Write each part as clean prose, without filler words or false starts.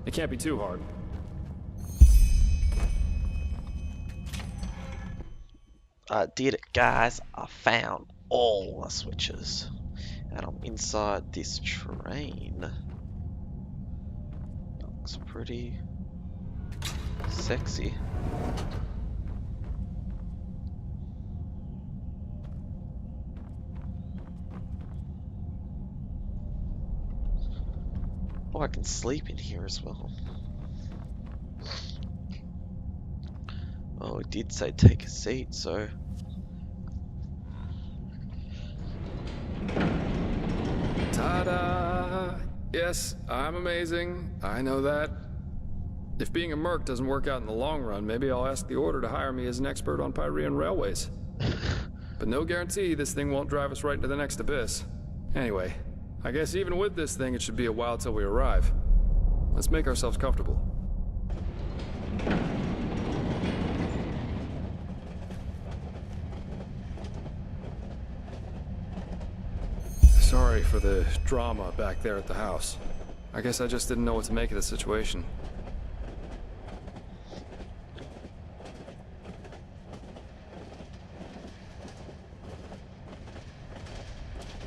It can't be too hard. I did it, guys. I found all the switches. And I'm inside this train. Looks pretty sexy. Oh, I can sleep in here as well. Oh, it did say take a seat, so... Ta-da! Yes, I'm amazing. I know that. If being a merc doesn't work out in the long run, maybe I'll ask the Order to hire me as an expert on Pyrean railways. But no guarantee this thing won't drive us right into the next abyss. Anyway, I guess even with this thing, it should be a while till we arrive. Let's make ourselves comfortable. Sorry for the drama back there at the house. I guess I just didn't know what to make of the situation.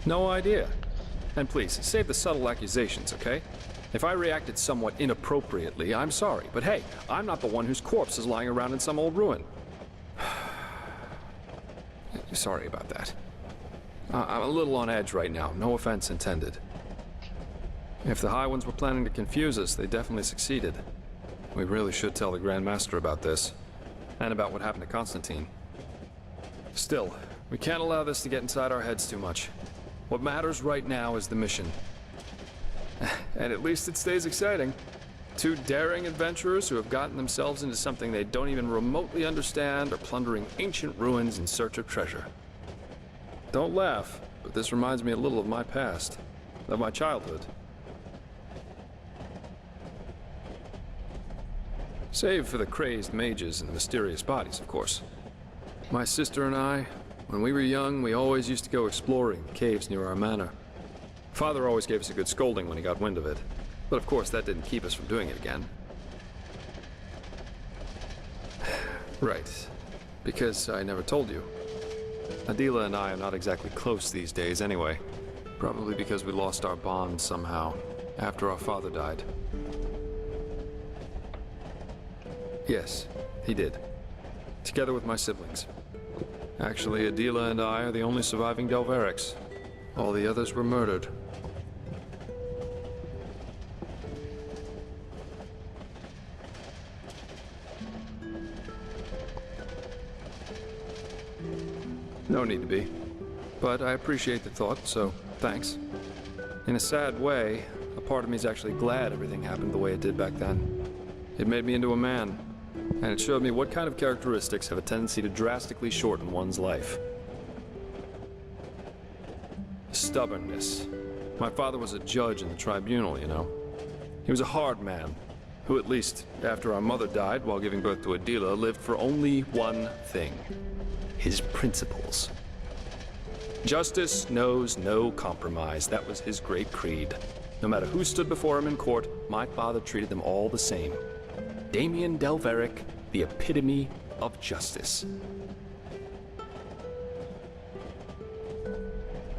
No idea. And please, save the subtle accusations, okay? If I reacted somewhat inappropriately, I'm sorry. But hey, I'm not the one whose corpse is lying around in some old ruin. Sorry about that. I'm a little on edge right now, no offense intended. If the High Ones were planning to confuse us, they definitely succeeded. We really should tell the Grand Master about this, and about what happened to Constantine. Still, we can't allow this to get inside our heads too much. What matters right now is the mission. And at least it stays exciting. Two daring adventurers who have gotten themselves into something they don't even remotely understand are plundering ancient ruins in search of treasure. Don't laugh, but this reminds me a little of my past, of my childhood. Save for the crazed mages and the mysterious bodies, of course. My sister and I, when we were young, we always used to go exploring the caves near our manor. Father always gave us a good scolding when he got wind of it, but of course that didn't keep us from doing it again. Right, because I never told you. Adela and I are not exactly close these days anyway. Probably because we lost our bond somehow, after our father died. Yes, he did. Together with my siblings. Actually, Adela and I are the only surviving Delverics. All the others were murdered. No need to be. But I appreciate the thought, so thanks. In a sad way, a part of me is actually glad everything happened the way it did back then. It made me into a man, and it showed me what kind of characteristics have a tendency to drastically shorten one's life. Stubbornness. My father was a judge in the tribunal, you know. He was a hard man, who at least, after our mother died while giving birth to Adela, lived for only one thing. His principles. Justice knows no compromise. That was his great creed. No matter who stood before him in court, my father treated them all the same. Damien Delveric, the epitome of justice.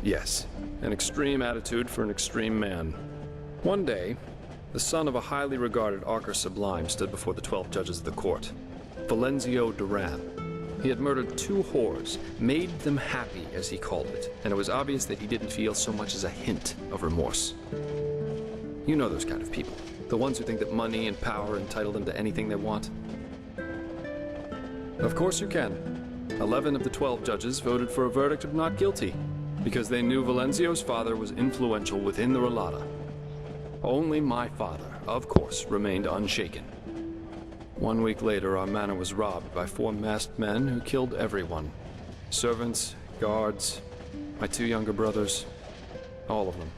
Yes, an extreme attitude for an extreme man. One day, the son of a highly regarded Archer Sublime stood before the 12 judges of the court. Valenzio Duran. He had murdered 2 whores, made them happy, as he called it, and it was obvious that he didn't feel so much as a hint of remorse. You know those kind of people, the ones who think that money and power entitle them to anything they want. Of course you can. 11 of the 12 judges voted for a verdict of not guilty, because they knew Valenzio's father was influential within the Relata. Only my father, of course, remained unshaken. 1 week later, our manor was robbed by 4 masked men who killed everyone. Servants, guards, my 2 younger brothers, all of them.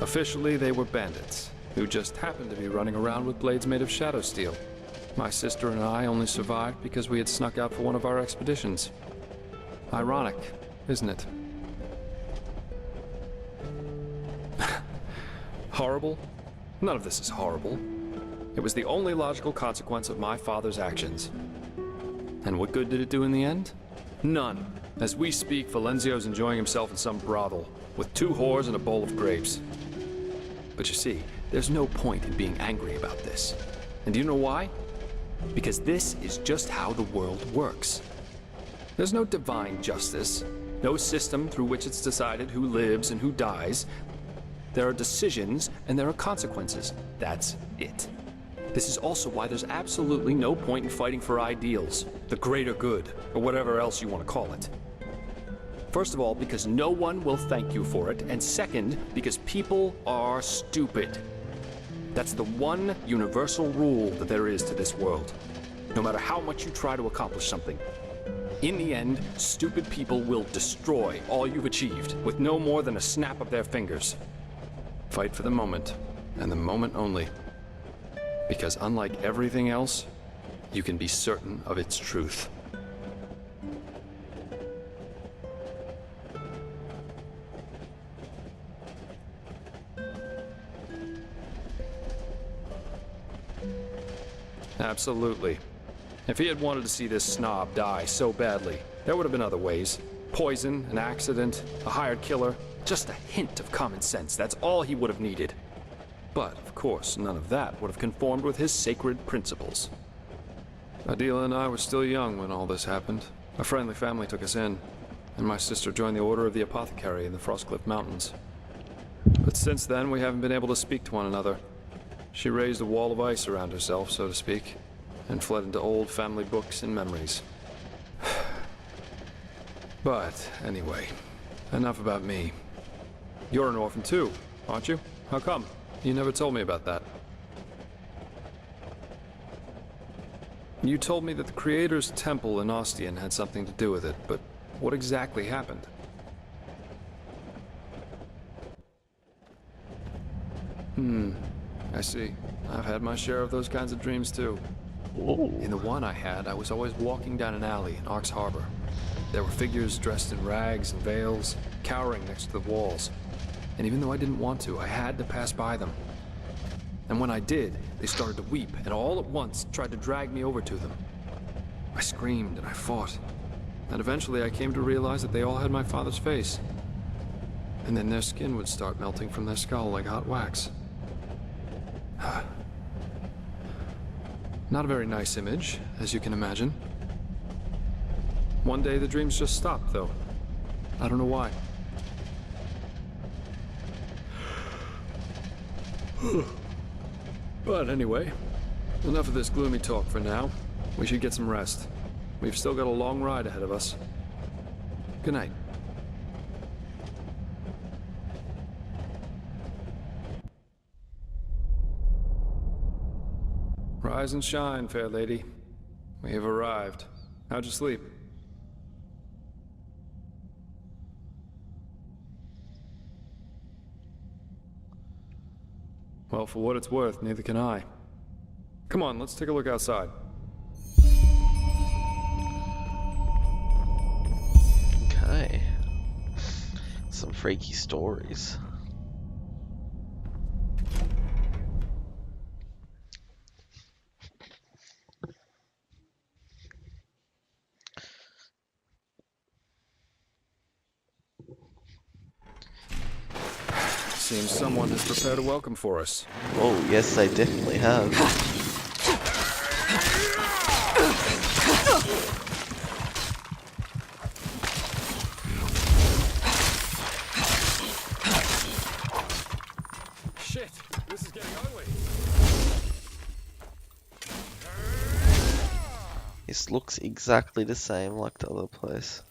Officially, they were bandits, who just happened to be running around with blades made of shadow steel. My sister and I only survived because we had snuck out for one of our expeditions. Ironic, isn't it? Horrible? None of this is horrible. It was the only logical consequence of my father's actions. And what good did it do in the end? None. As we speak, Valenzio's enjoying himself in some brothel, with 2 whores and a bowl of grapes. But you see, there's no point in being angry about this. And do you know why? Because this is just how the world works. There's no divine justice, no system through which it's decided who lives and who dies. There are decisions and there are consequences. That's it. This is also why there's absolutely no point in fighting for ideals, the greater good, or whatever else you want to call it. First of all, because no one will thank you for it, and second, because people are stupid. That's the one universal rule that there is to this world, no matter how much you try to accomplish something. In the end, stupid people will destroy all you've achieved with no more than a snap of their fingers. Fight for the moment, and the moment only. Because unlike everything else, you can be certain of its truth. Absolutely. If he had wanted to see this snob die so badly, there would have been other ways. Poison, an accident, a hired killer, just a hint of common sense. That's all he would have needed. But, of course, none of that would have conformed with his sacred principles. Adela and I were still young when all this happened. A friendly family took us in, and my sister joined the Order of the Apothecary in the Frostcliff Mountains. But since then, we haven't been able to speak to one another. She raised a wall of ice around herself, so to speak, and fled into old family books and memories. But, anyway, enough about me. You're an orphan too, aren't you? How come? You never told me about that. You told me that the Creator's temple in Ostian had something to do with it, but what exactly happened? I see. I've had my share of those kinds of dreams too. Ooh. In the one I had, I was always walking down an alley in Arx Harbor. There were figures dressed in rags and veils, cowering next to the walls. And even though I didn't want to, I had to pass by them. And when I did, they started to weep, and all at once tried to drag me over to them. I screamed and I fought. And eventually I came to realize that they all had my father's face. And then their skin would start melting from their skull like hot wax. Not a very nice image, as you can imagine. One day the dreams just stopped, though. I don't know why. But anyway, enough of this gloomy talk for now. We should get some rest. We've still got a long ride ahead of us. Good night. Rise and shine, fair lady. We have arrived. How'd you sleep? Well, for what it's worth, neither can I. Come on, let's take a look outside. Okay. Some freaky stories. Seems someone has prepared a welcome for us. Oh, yes, they definitely have. Shit! This is getting ugly! This looks exactly the same like the other place.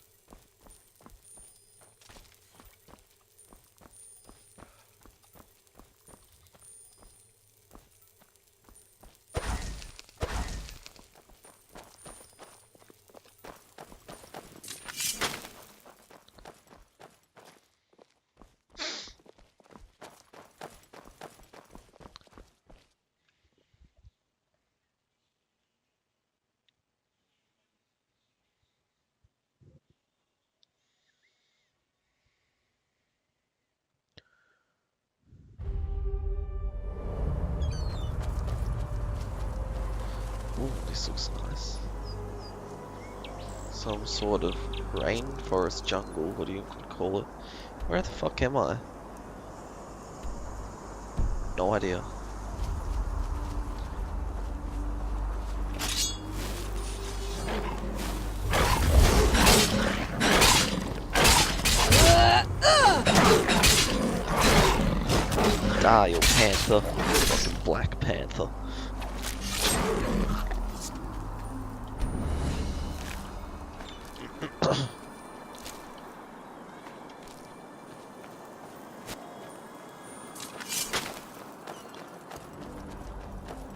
Ooh, this looks nice. Some sort of rainforest jungle, what do you call it? Where the fuck am I? No idea. Die, you panther. Fucking Black Panther.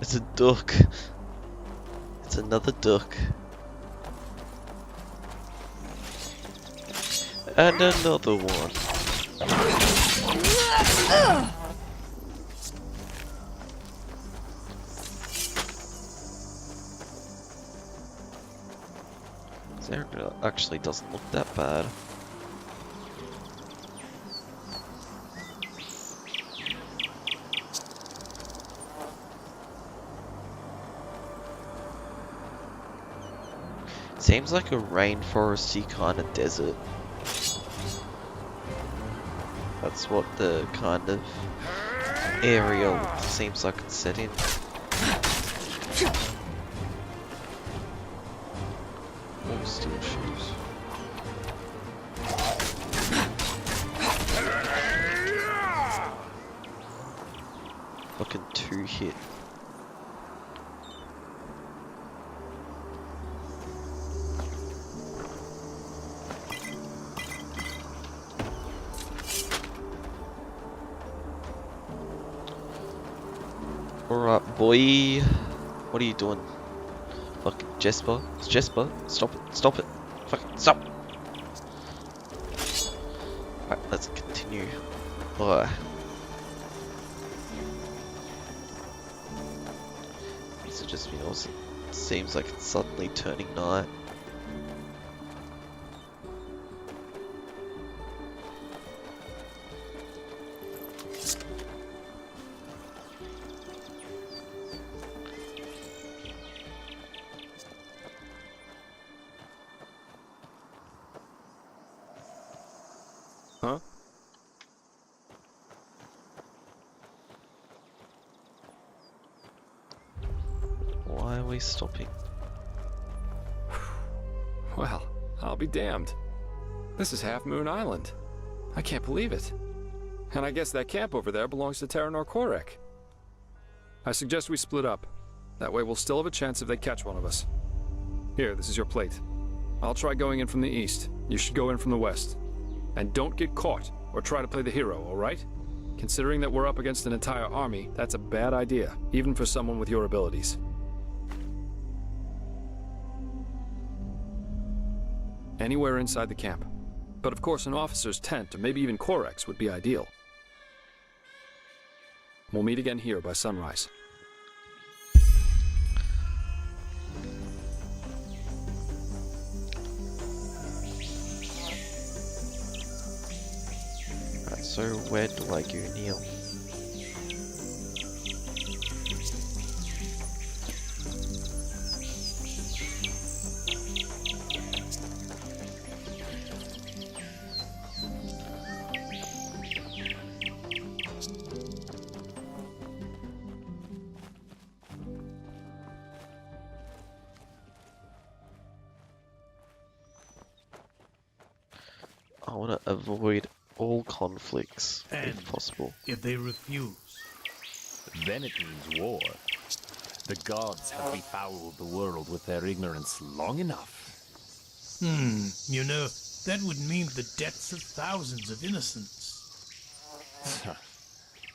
It's a duck. It's another duck. And another one. It actually doesn't look that bad. Seems like a rainforesty kind of desert. That's what the kind of area seems like it's set in. Oh, steel shoes. Fucking 2-hit. Alright, boy. What are you doing? Fucking Jesper. It's Jesper. Stop it. Stop it. Fucking stop. Alright, let's continue. Alright. These are just me awesome. It seems like it's suddenly turning night. Huh? Why are we stopping? Well, I'll be damned. This is Half Moon Island. I can't believe it. And I guess that camp over there belongs to Terranor Korek. I suggest we split up. That way we'll still have a chance if they catch one of us. Here, this is your plate. I'll try going in from the east. You should go in from the west. And don't get caught, or try to play the hero, alright? Considering that we're up against an entire army, that's a bad idea, even for someone with your abilities. Anywhere inside the camp. But of course an officer's tent, or maybe even Korek's, would be ideal. We'll meet again here by sunrise. Right, so where do I go now? I want to avoid all conflicts, And if possible. if they refuse, Then it means war. The gods have befouled the world with their ignorance long enough. you know, that would mean the deaths of thousands of innocents.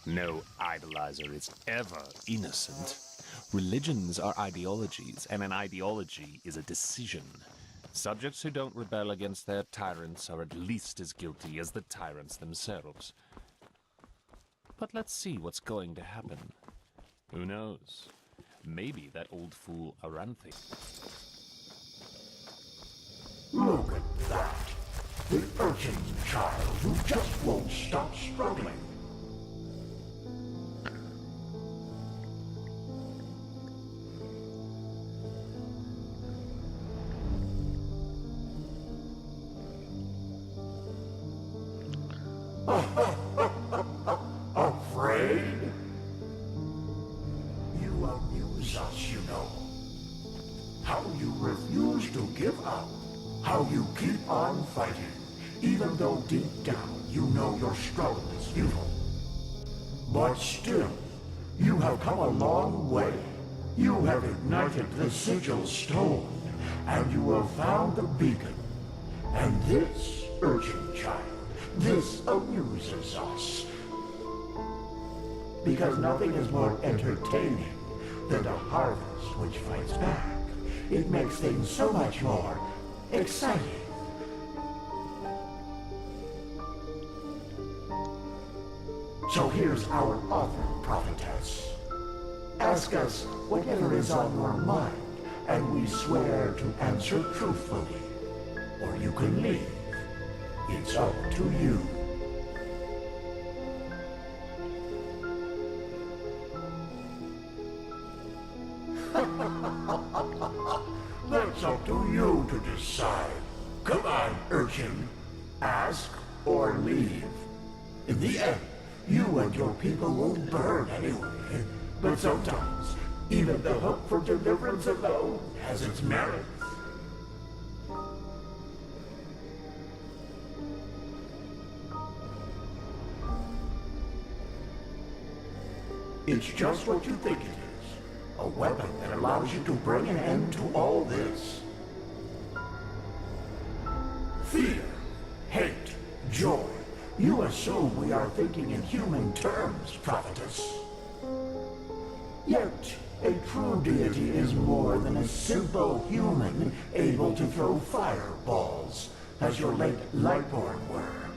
No idolizer is ever innocent. Religions are ideologies, and an ideology is a decision. Subjects who don't rebel against their tyrants are at least as guilty as the tyrants themselves. But let's see what's going to happen. Who knows? Maybe that old fool Aranthe. Look at that. The urchin child who just won't stop struggling. amuse us, you know. How you refuse to give up. How you keep on fighting, even though deep down you know your struggle is futile. But still, you have come a long way. You have ignited the sigil stone, and you have found the beacon. And this, urchin child, this amuses us. Because nothing is more entertaining than a harvest which fights back. It makes things so much more exciting. So here's our offer, prophetess. Ask us whatever is on your mind, and we swear to answer truthfully. Or you can leave. It's up to you. That's up to you to decide. Come on, urchin. Ask or leave. In the end, you and your people will burn anyway. But sometimes, even the hope for deliverance alone has its merits. It's just what you think it is. A weapon that allows you to bring an end to all this. Fear, hate, joy. You assume we are thinking in human terms, prophetess. Yet, a true deity is more than a simple human able to throw fireballs, as your late Lightborn were.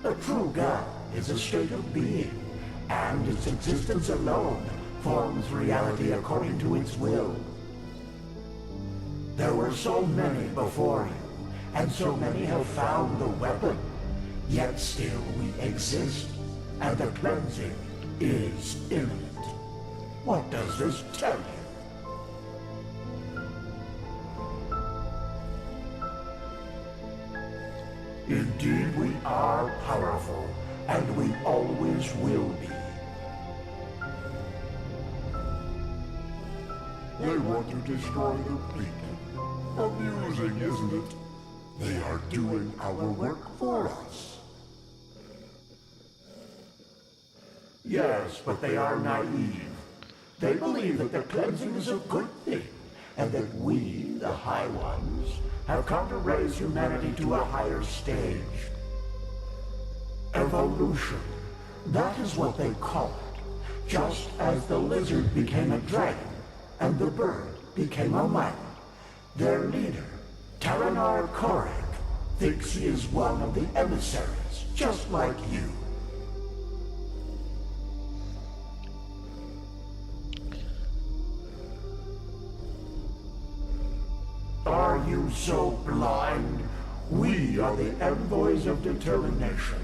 A true god is a state of being, and its existence alone forms reality according to its will. There were so many before you, and so many have found the weapon. Yet still we exist, and the cleansing is imminent. What does this tell you? Indeed, we are powerful, and we always will be. They want to destroy the beacon. Amusing, isn't it? They are doing our work for us. Yes, but they are naive. They believe that the cleansing is a good thing, and that we, the High Ones, have come to raise humanity to a higher stage. Evolution. That is what they call it. Just as the lizard became a dragon, and the bird became a man. Their leader, Taranar Korek, thinks he is one of the emissaries, just like you. Are you so blind? We are the envoys of determination,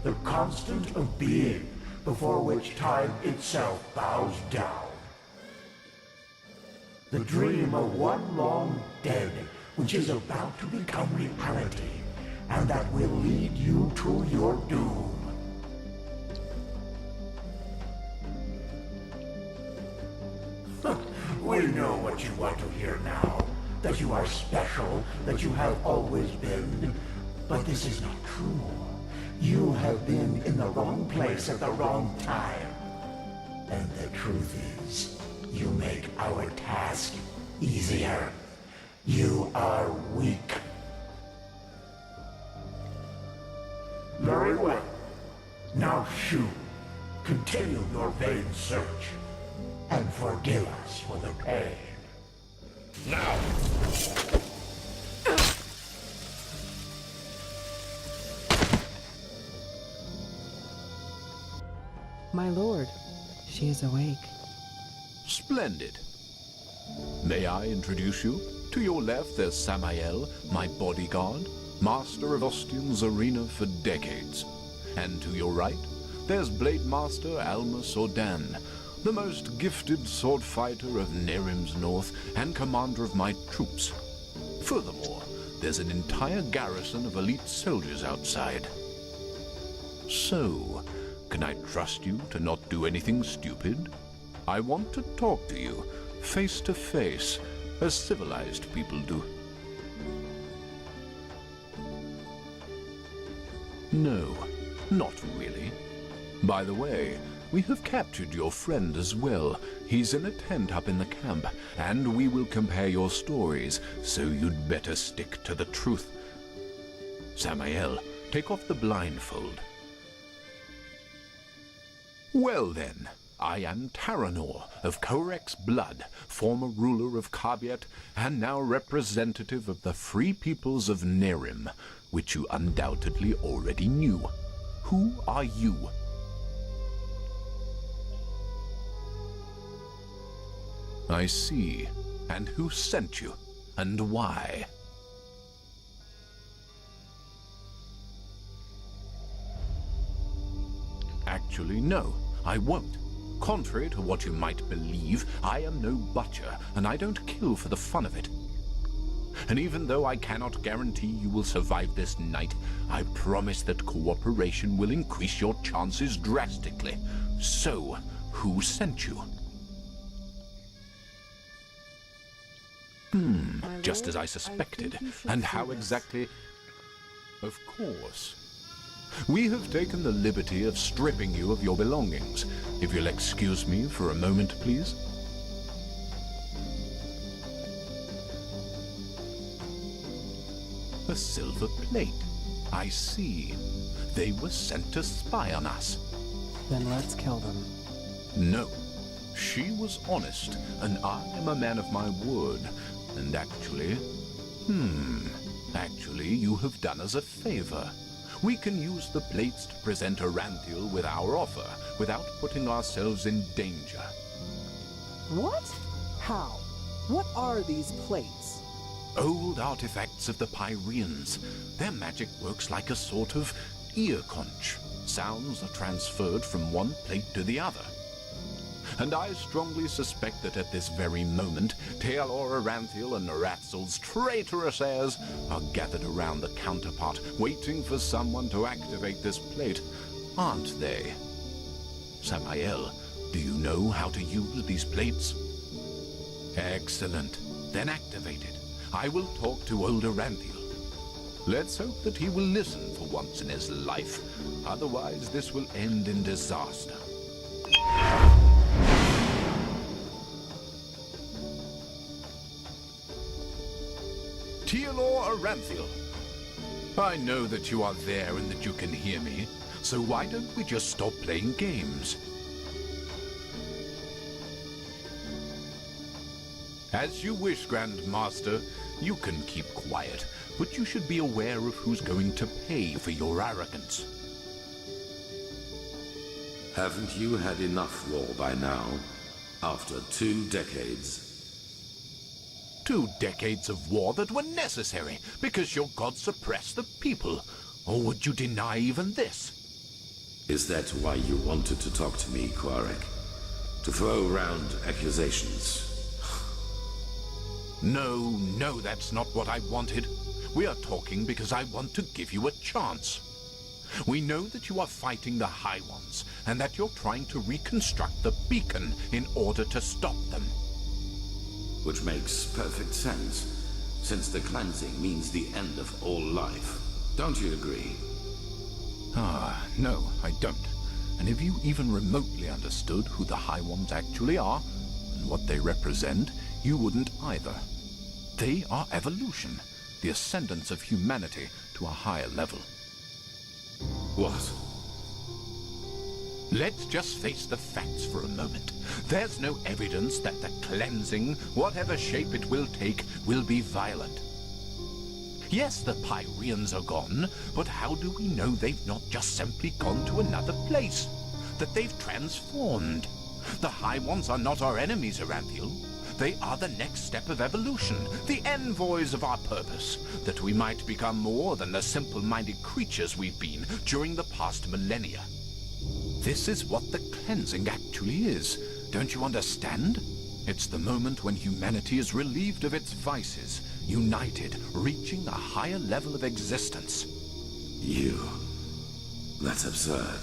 the constant of being, before which time itself bows down. The dream of one long dead, which is about to become reality, and that will lead you to your doom. We know what you want to hear now. That you are special, that you have always been. But this is not true. You have been in the wrong place at the wrong time. And the truth is, you make our task easier. You are weak. Very well. Now Shu, continue your vain search, and forgive us for the pain. Now! My lord, she is awake. Splendid. May I introduce you? To your left, there's Samael, my bodyguard, master of Ostian's arena for decades. And to your right, there's Blade Master Almas Ordan, the most gifted sword fighter of Nehrim's North and commander of my troops. Furthermore, there's an entire garrison of elite soldiers outside. So, can I trust you to not do anything stupid? I want to talk to you, face to face, as civilized people do. No, not really. By the way, we have captured your friend as well. He's in a tent up in the camp, and we will compare your stories, so you'd better stick to the truth. Samael, take off the blindfold. Well then, I am Taranor of Korek's blood, former ruler of Kabiet, and now representative of the free peoples of Nehrim, which you undoubtedly already knew. Who are you? I see. And who sent you? And why? Actually, no, I won't. Contrary to what you might believe, I am no butcher, and I don't kill for the fun of it. And even though I cannot guarantee you will survive this night, I promise that cooperation will increase your chances drastically. So, who sent you? Just as I suspected. And how exactly? Of course. We have taken the liberty of stripping you of your belongings. If you'll excuse me for a moment, please. A silver plate. I see. They were sent to spy on us. Then let's kill them. No. She was honest, and I am a man of my word. And actually... Actually, you have done us a favor. We can use the plates to present Aranthiel with our offer, without putting ourselves in danger. What? How? What are these plates? Old artifacts of the Pyreans. Their magic works like a sort of ear conch. Sounds are transferred from one plate to the other. And I strongly suspect that at this very moment, Tealor Aranthiel and Naratzel's traitorous heirs are gathered around the counterpart, waiting for someone to activate this plate. Aren't they? Samael, do you know how to use these plates? Excellent. Then activate it. I will talk to old Aranthiel. Let's hope that he will listen for once in his life. Otherwise, this will end in disaster. Tealor Aranthiel. I know that you are there and that you can hear me, so why don't we just stop playing games? As you wish, Grand Master. You can keep quiet, but you should be aware of who's going to pay for your arrogance. Haven't you had enough war by now? After 2 decades? 2 decades of war that were necessary because your god suppressed the people. Or would you deny even this? Is that why you wanted to talk to me, Quarek? To throw around accusations? No, that's not what I wanted. We are talking because I want to give you a chance. We know that you are fighting the High Ones, and that you're trying to reconstruct the beacon in order to stop them. Which makes perfect sense, since the cleansing means the end of all life. Don't you agree? No, I don't. And if you even remotely understood who the High Ones actually are, and what they represent, you wouldn't either. They are evolution, the ascendance of humanity to a higher level. What? Let's just face the facts for a moment. There's no evidence that the cleansing, whatever shape it will take, will be violent. Yes, the Pyreans are gone, but how do we know they've not just simply gone to another place? That they've transformed? The High Ones are not our enemies, Aranthiel. They are the next step of evolution, the envoys of our purpose, that we might become more than the simple-minded creatures we've been during the past millennia. This is what the cleansing actually is. Don't you understand? It's the moment when humanity is relieved of its vices, united, reaching a higher level of existence. That's absurd.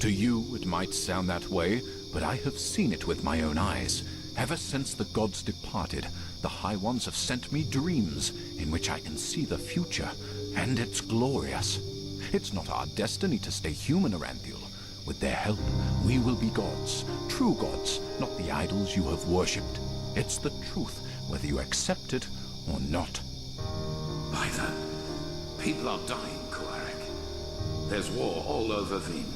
To you, it might sound that way, but I have seen it with my own eyes. Ever since the gods departed, the High Ones have sent me dreams in which I can see the future, and it's glorious. It's not our destiny to stay human, Aranthiel. With their help, we will be gods, true gods, not the idols you have worshipped. It's the truth, whether you accept it or not. By the... people are dying, Koarik. There's war all over Veen.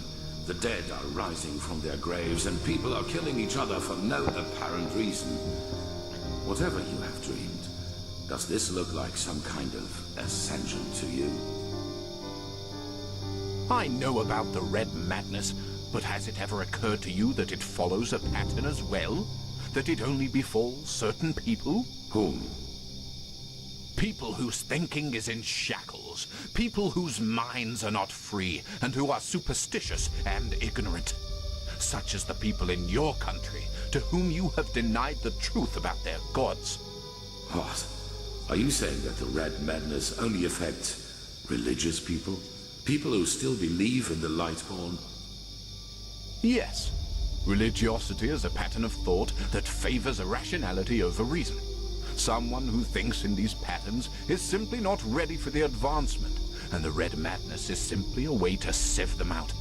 The dead are rising from their graves, and people are killing each other for no apparent reason. Whatever you have dreamed, does this look like some kind of ascension to you? I know about the Red Madness, but has it ever occurred to you that it follows a pattern as well? That it only befalls certain people? Whom? People whose thinking is in shackles. People whose minds are not free, and who are superstitious and ignorant. Such as the people in your country, to whom you have denied the truth about their gods. What? Are you saying that the Red Madness only affects religious people? People who still believe in the Lightborn? Yes. Religiosity is a pattern of thought that favors irrationality over reason. Someone who thinks in these patterns is simply not ready for the advancement, and the Red Madness is simply a way to sieve them out.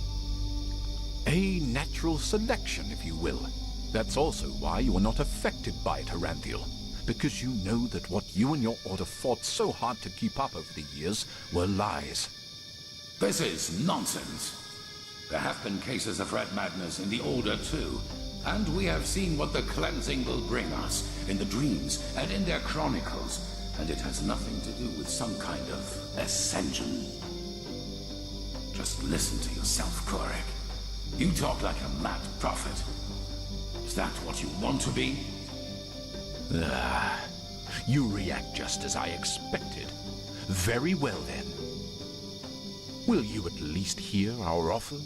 A natural selection, if you will. That's also why you are not affected by it, Aranthiel, because you know that what you and your order fought so hard to keep up over the years were lies. This is nonsense. There have been cases of Red Madness in the Order too, and we have seen what the cleansing will bring us in the dreams and in their chronicles, and it has nothing to do with some kind of ascension. Just listen to yourself, Korik. You talk like a mad prophet. Is that what you want to be? You react just as I expected. Very well then. Will you at least hear our offer?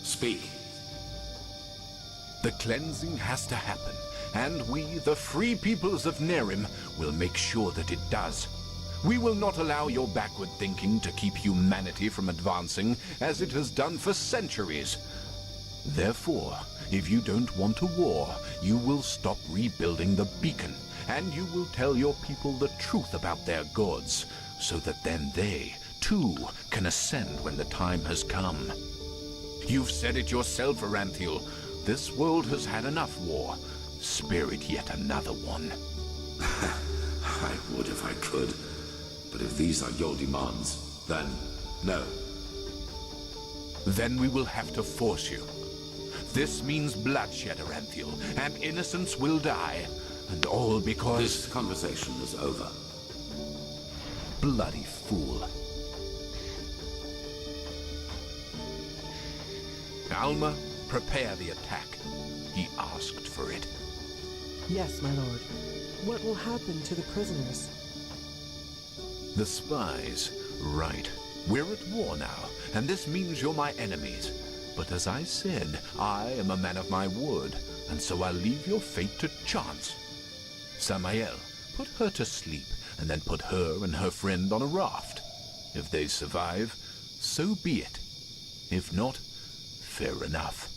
Speak. The cleansing has to happen, and we, the free peoples of Nehrim, will make sure that it does. We will not allow your backward thinking to keep humanity from advancing, as it has done for centuries. Therefore, if you don't want a war, you will stop rebuilding the beacon, and you will tell your people the truth about their gods, so that then they, too, can ascend when the time has come. You've said it yourself, Aranthiel. This world has had enough war. Spare it yet another one. I would if I could, but if these are your demands, then no. Then we will have to force you. This means bloodshed, Aranthiel, and innocents will die, and all because... This conversation is over. Bloody fool. Alma, prepare the attack. He asked for it. Yes, my lord. What will happen to the prisoners? The spies. Right. We're at war now, and this means you're my enemies. But as I said, I am a man of my word, and so I'll leave your fate to chance. Samael, put her to sleep, and then put her and her friend on a raft. If they survive, so be it. If not, fair enough.